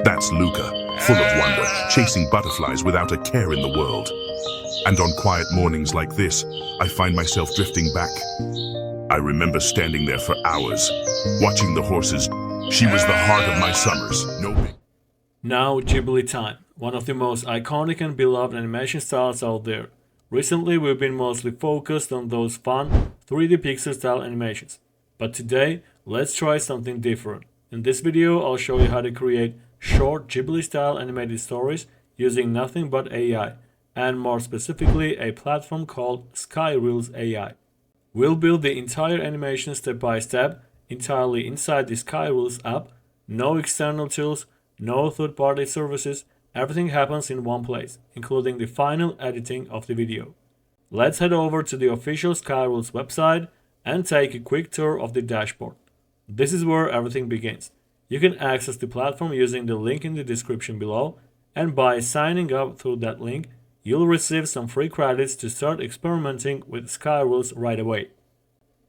That's Luca, full of wonder, chasing butterflies without a care in the world. And on quiet mornings like this, I find myself drifting back. I remember standing there for hours, watching the horses. She was the heart of my summers. Now Ghibli time, one of the most iconic and beloved animation styles out there. Recently we've been mostly focused on those fun 3D pixel style animations. But today, let's try something different. In this video, I'll show you how to create short Ghibli style animated stories using nothing but AI, and more specifically a platform called SkyReels.ai. We'll build the entire animation step by step, entirely inside the SkyReels app, no external tools, no third-party services, everything happens in one place, including the final editing of the video. Let's head over to the official SkyReels website and take a quick tour of the dashboard. This is where everything begins. You can access the platform using the link in the description below, and by signing up through that link, you'll receive some free credits to start experimenting with SkyReels right away.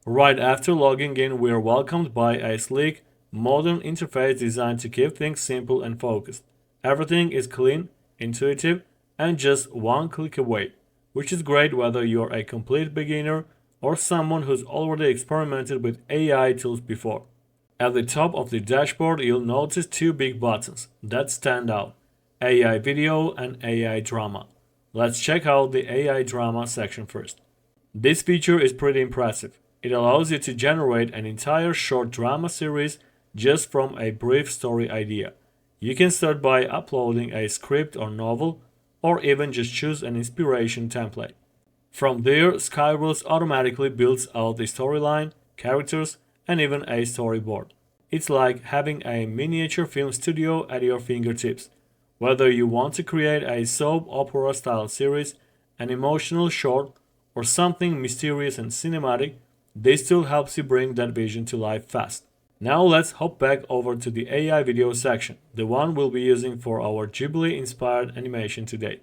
Right after logging in, we are welcomed by a sleek, modern interface designed to keep things simple and focused. Everything is clean, intuitive, and just one click away, which is great whether you're a complete beginner or someone who's already experimented with AI tools before. At the top of the dashboard, you'll notice two big buttons that stand out: AI Video and AI Drama. Let's check out the AI Drama section first. This feature is pretty impressive. It allows you to generate an entire short drama series just from a brief story idea. You can start by uploading a script or novel, or even just choose an inspiration template. From there, SkyReels automatically builds out the storyline, characters, and even a storyboard. It's like having a miniature film studio at your fingertips. Whether you want to create a soap opera style series, an emotional short, or something mysterious and cinematic, this tool helps you bring that vision to life fast. Now let's hop back over to the AI video section, the one we'll be using for our Ghibli-inspired animation today.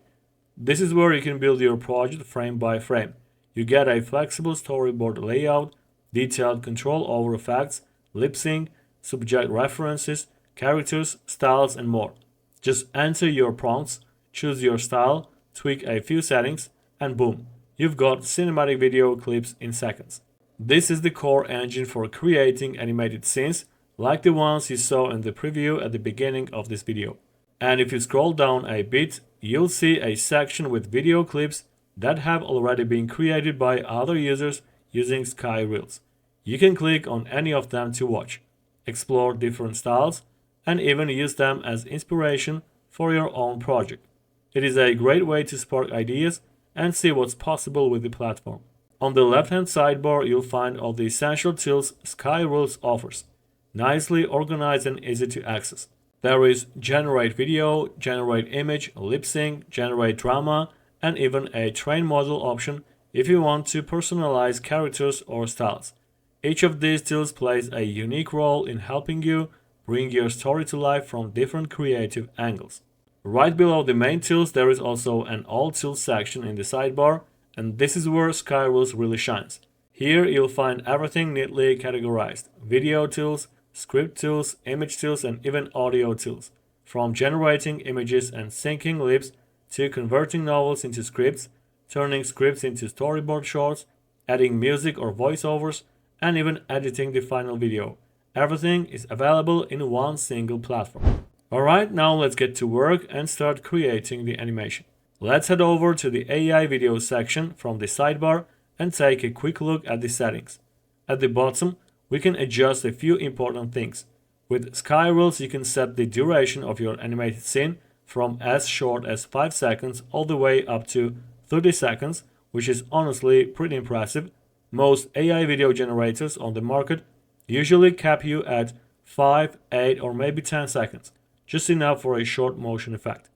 This is where you can build your project frame by frame. You get a flexible storyboard layout, detailed control over effects, lip sync, subject references, characters, styles, and more. Just enter your prompts, choose your style, tweak a few settings, and boom, you've got cinematic video clips in seconds. This is the core engine for creating animated scenes like the ones you saw in the preview at the beginning of this video. And if you scroll down a bit, you'll see a section with video clips that have already been created by other users using SkyReels. You can click on any of them to watch, explore different styles, and even use them as inspiration for your own project. It is a great way to spark ideas and see what's possible with the platform. On the left-hand sidebar, you'll find all the essential tools SkyReels offers, nicely organized and easy to access. There is Generate Video, Generate Image, Lip Sync, Generate Drama, and even a Train Model option if you want to personalize characters or styles. Each of these tools plays a unique role in helping you bring your story to life from different creative angles. Right below the main tools, there is also an All Tools section in the sidebar, and this is where SkyReels really shines. Here you'll find everything neatly categorized: video tools, script tools, image tools, and even audio tools. From generating images and syncing lips to converting novels into scripts, turning scripts into storyboard shorts, adding music or voiceovers, and even editing the final video. Everything is available in one single platform. Alright, now let's get to work and start creating the animation. Let's head over to the AI video section from the sidebar and take a quick look at the settings. At the bottom, we can adjust a few important things. With SkyReels, you can set the duration of your animated scene from as short as 5 seconds all the way up to 30 seconds, which is honestly pretty impressive. Most AI video generators on the market usually cap you at 5, 8, or maybe 10 seconds, just enough for a short motion effect.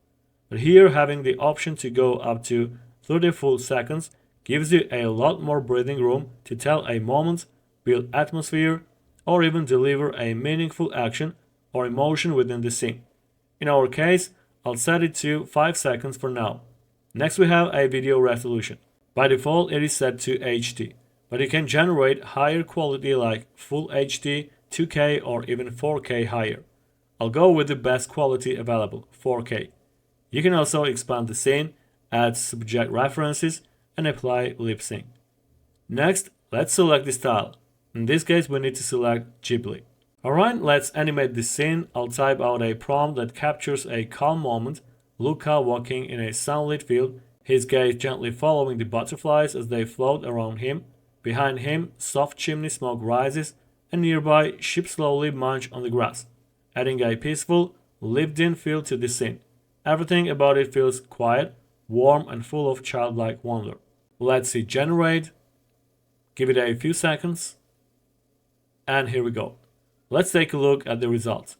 But here, having the option to go up to 30 full seconds gives you a lot more breathing room to tell a moment, build atmosphere, or even deliver a meaningful action or emotion within the scene. In our case, I'll set it to 5 seconds for now. Next, we have a video resolution. By default, it is set to HD, but you can generate higher quality like Full HD, 2K, or even 4K higher. I'll go with the best quality available, 4K. You can also expand the scene, add subject references, and apply lip sync. Next, let's select the style. In this case, we need to select Ghibli. Alright, let's animate this scene. I'll type out a prompt that captures a calm moment. Luca walking in a sunlit field, his gaze gently following the butterflies as they float around him. Behind him, soft chimney smoke rises, and nearby, sheep slowly munch on the grass, adding a peaceful, lived-in feel to the scene. Everything about it feels quiet, warm, and full of childlike wonder. Let's see generate. Give it a few seconds. And here we go. Let's take a look at the results.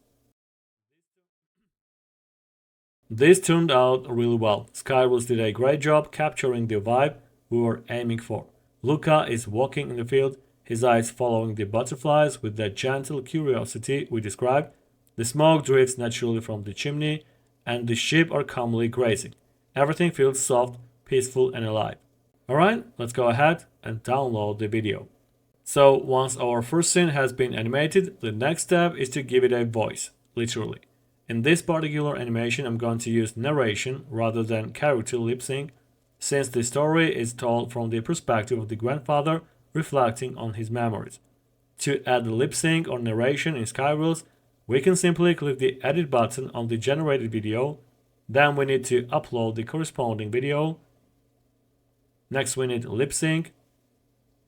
This turned out really well. SkyReels did a great job capturing the vibe we were aiming for. Luca is walking in the field, his eyes following the butterflies with that gentle curiosity we described. The smoke drifts naturally from the chimney, and the sheep are calmly grazing. Everything feels soft, peaceful, and alive. Alright, let's go ahead and download the video. So once our first scene has been animated, the next step is to give it a voice, literally. In this particular animation, I'm going to use narration rather than character lip sync, since the story is told from the perspective of the grandfather reflecting on his memories. To add the lip sync or narration in SkyReels, we can simply click the edit button on the generated video. Then we need to upload the corresponding video. Next we need lip sync.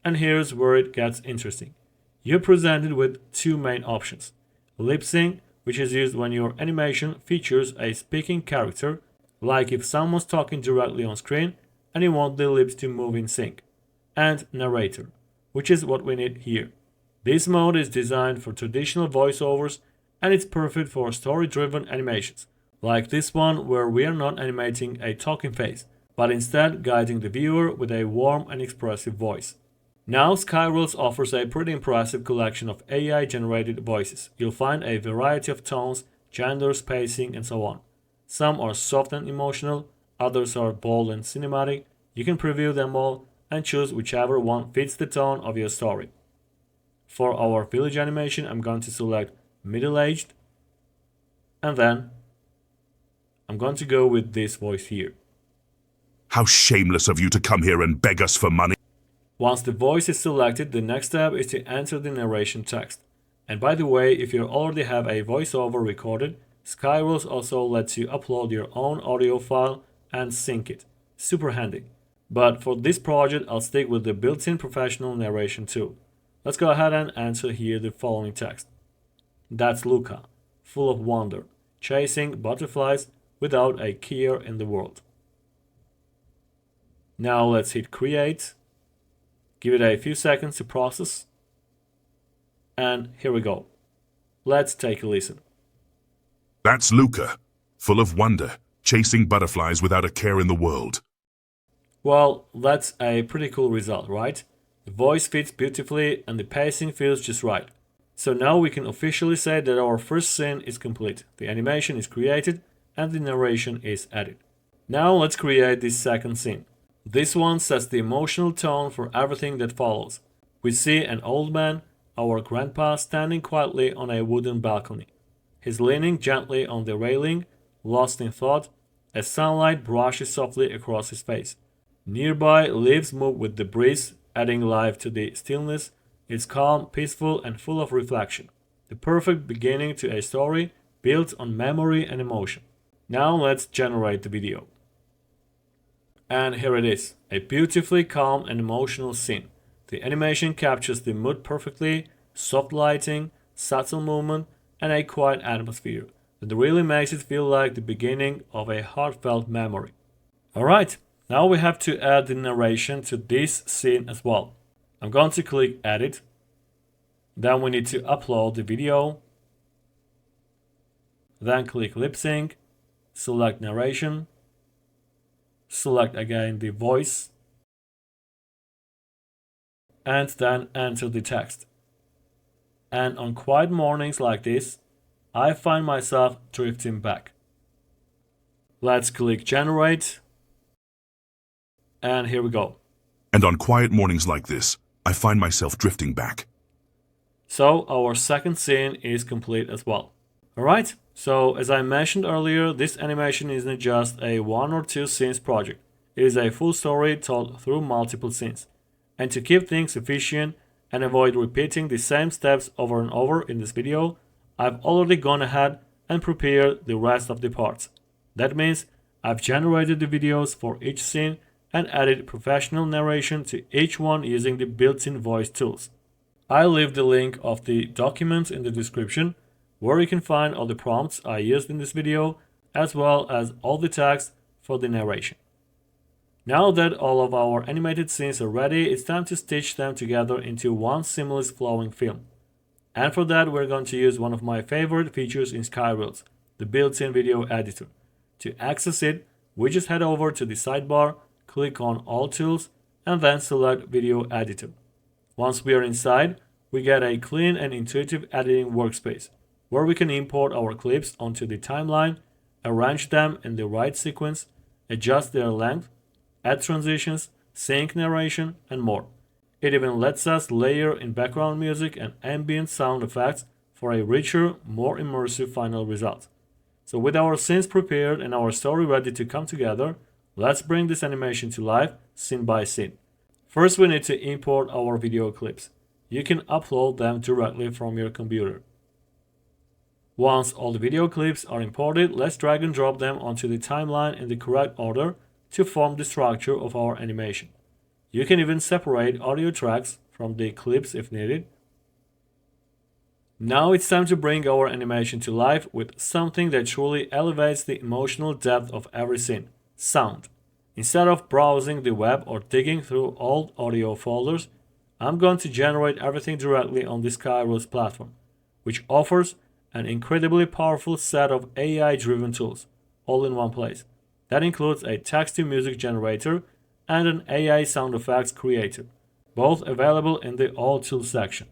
And here's where it gets interesting. You're presented with two main options. Lip sync, which is used when your animation features a speaking character, like if someone's talking directly on screen and you want the lips to move in sync. And narrator, which is what we need here. This mode is designed for traditional voiceovers and it's perfect for story-driven animations, like this one where we are not animating a talking face, but instead guiding the viewer with a warm and expressive voice. Now SkyReels offers a pretty impressive collection of AI-generated voices. You'll find a variety of tones, genders, pacing, and so on. Some are soft and emotional, others are bold and cinematic. You can preview them all and choose whichever one fits the tone of your story. For our village animation, I'm going to select middle-aged, and then I'm going to go with this voice here. How shameless of you to come here and beg us for money. Once the voice is selected, the next step is to enter the narration text. And by the way, if you already have a voiceover recorded, SkyReels also lets you upload your own audio file and sync it. Super handy. But for this project, I'll stick with the built-in professional narration tool. Let's go ahead and enter here the following text. That's Luca, full of wonder, chasing butterflies without a care in the world. Now let's hit create. Give it a few seconds to process. And here we go. Let's take a listen. That's Luca, full of wonder, chasing butterflies without a care in the world. Well, that's a pretty cool result, right? The voice fits beautifully and the pacing feels just right. So now we can officially say that our first scene is complete. The animation is created and the narration is added. Now let's create this second scene. This one sets the emotional tone for everything that follows. We see an old man, our grandpa, standing quietly on a wooden balcony. He's leaning gently on the railing, lost in thought, as sunlight brushes softly across his face. Nearby, leaves move with the breeze, adding life to the stillness. It's calm, peaceful, and full of reflection. The perfect beginning to a story built on memory and emotion. Now let's generate the video. And here it is, a beautifully calm and emotional scene. The animation captures the mood perfectly, soft lighting, subtle movement, and a quiet atmosphere that really makes it feel like the beginning of a heartfelt memory. Alright, now we have to add the narration to this scene as well. I'm going to click edit. Then we need to upload the video. Then click lip sync, select narration. Select again the voice and then enter the text. And on quiet mornings like this, I find myself drifting back. Let's click generate and here we go. And on quiet mornings like this, I find myself drifting back. So our second scene is complete as well. Alright, So, as I mentioned earlier, this animation isn't just a 1 or 2 scenes project. It is a full story told through multiple scenes. And to keep things efficient and avoid repeating the same steps over and over in this video, I've already gone ahead and prepared the rest of the parts. That means I've generated the videos for each scene and added professional narration to each one using the built-in voice tools. I'll leave the link of the documents in the description, where you can find all the prompts I used in this video, as well as all the text for the narration. Now that all of our animated scenes are ready, it's time to stitch them together into one seamless flowing film. And for that, we're going to use one of my favorite features in SkyReels, the built-in video editor. To access it, we just head over to the sidebar, click on All Tools, and then select Video Editor. Once we are inside, we get a clean and intuitive editing workspace, where we can import our clips onto the timeline, arrange them in the right sequence, adjust their length, add transitions, sync narration, and more. It even lets us layer in background music and ambient sound effects for a richer, more immersive final result. So with our scenes prepared and our story ready to come together, let's bring this animation to life scene by scene. First, we need to import our video clips. You can upload them directly from your computer. Once all the video clips are imported, let's drag and drop them onto the timeline in the correct order to form the structure of our animation. You can even separate audio tracks from the clips if needed. Now it's time to bring our animation to life with something that truly elevates the emotional depth of every scene: sound. Instead of browsing the web or digging through old audio folders, I'm going to generate everything directly on the SkyReels platform, which offers an incredibly powerful set of AI-driven tools, all in one place. That includes a text-to-music generator and an AI sound effects creator, both available in the All Tools section.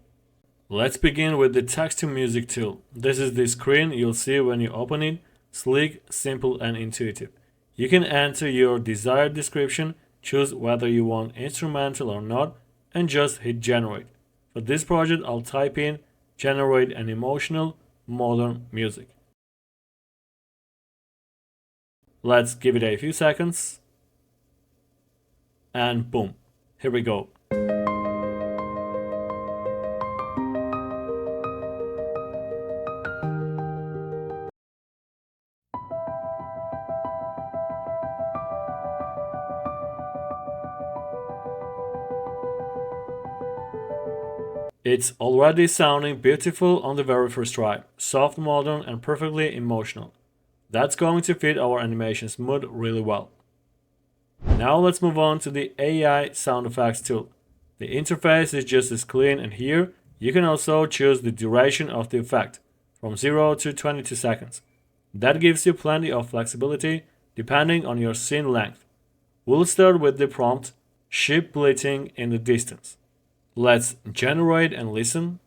Let's begin with the text-to-music tool. This is the screen you'll see when you open it: sleek, simple, and intuitive. You can enter your desired description, choose whether you want instrumental or not, and just hit generate. For this project, I'll type in generate an emotional, modern music. Let's give it a few seconds. And boom, here we go. It's already sounding beautiful on the very first try, soft, modern, and perfectly emotional. That's going to fit our animation's mood really well. Now let's move on to the AI sound effects tool. The interface is just as clean, and here you can also choose the duration of the effect, from 0 to 22 seconds. That gives you plenty of flexibility depending on your scene length. We'll start with the prompt, ship bleating in the distance. Let's generate and listen.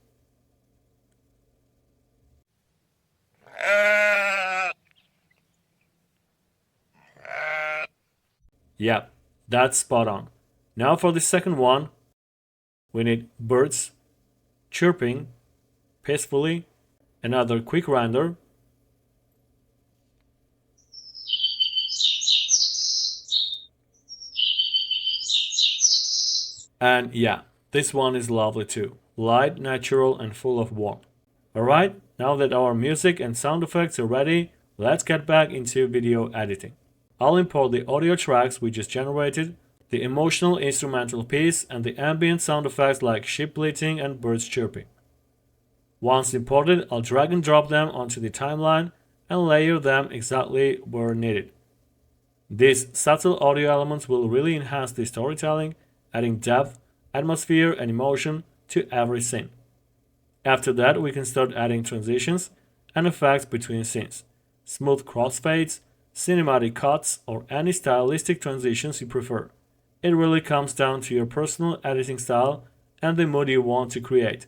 Yep, that's spot on. Now for the second one, we need birds chirping peacefully. Another quick render. And yeah, this one is lovely too. Light, natural, and full of warmth. Alright, now that our music and sound effects are ready, let's get back into video editing. I'll import the audio tracks we just generated, the emotional instrumental piece, and the ambient sound effects like sheep bleating and birds chirping. Once imported, I'll drag and drop them onto the timeline and layer them exactly where needed. These subtle audio elements will really enhance the storytelling, adding depth, atmosphere, and emotion to every scene. After that, we can start adding transitions and effects between scenes, smooth crossfades, cinematic cuts, or any stylistic transitions you prefer. It really comes down to your personal editing style and the mood you want to create.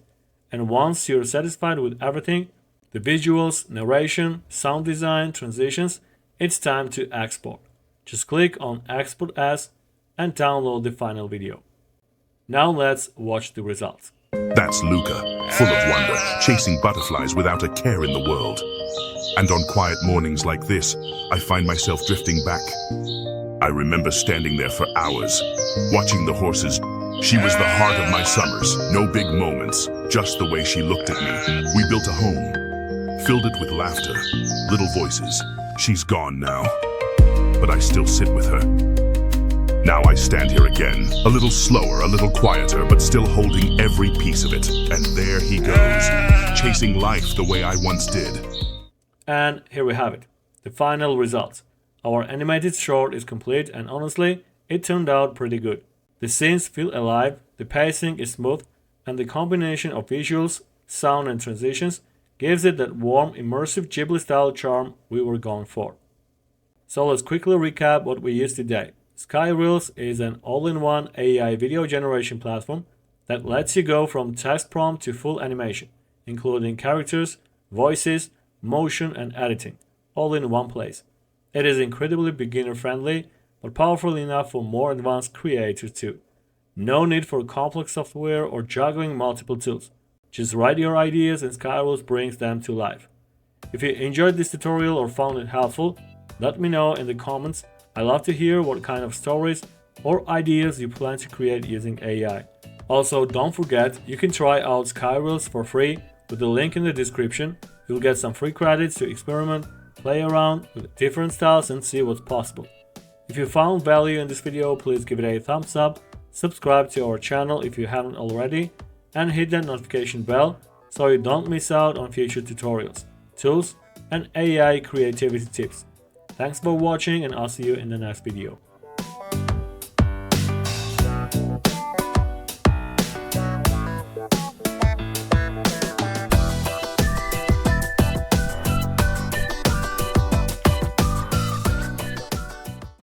And once you're satisfied with everything, the visuals, narration, sound design, transitions, it's time to export. Just click on Export As and download the final video. Now let's watch the results. That's Luca, full of wonder, chasing butterflies without a care in the world. And on quiet mornings like this, I find myself drifting back. I remember standing there for hours, watching the horses. She was the heart of my summers. No big moments, just the way she looked at me. We built a home, filled it with laughter, little voices. She's gone now, but I still sit with her. Now I stand here again, a little slower, a little quieter, but still holding every piece of it. And there he goes, chasing life the way I once did. And here we have it, the final results. Our animated short is complete, and honestly, it turned out pretty good. The scenes feel alive, the pacing is smooth, and the combination of visuals, sound and transitions gives it that warm, immersive Ghibli-style charm we were going for. So let's quickly recap what we used today. SkyReels is an all-in-one AI video generation platform that lets you go from text prompt to full animation, including characters, voices, motion and editing, all in one place. It is incredibly beginner-friendly, but powerful enough for more advanced creators too. No need for complex software or juggling multiple tools. Just write your ideas and SkyReels brings them to life. If you enjoyed this tutorial or found it helpful, let me know in the comments. I love to hear what kind of stories or ideas you plan to create using AI. Also, don't forget, you can try out SkyReels for free with the link in the description. You'll get some free credits to experiment, play around with different styles and see what's possible. If you found value in this video, please give it a thumbs up, subscribe to our channel if you haven't already, and hit that notification bell so you don't miss out on future tutorials, tools, and AI creativity tips. Thanks for watching, and I'll see you in the next video.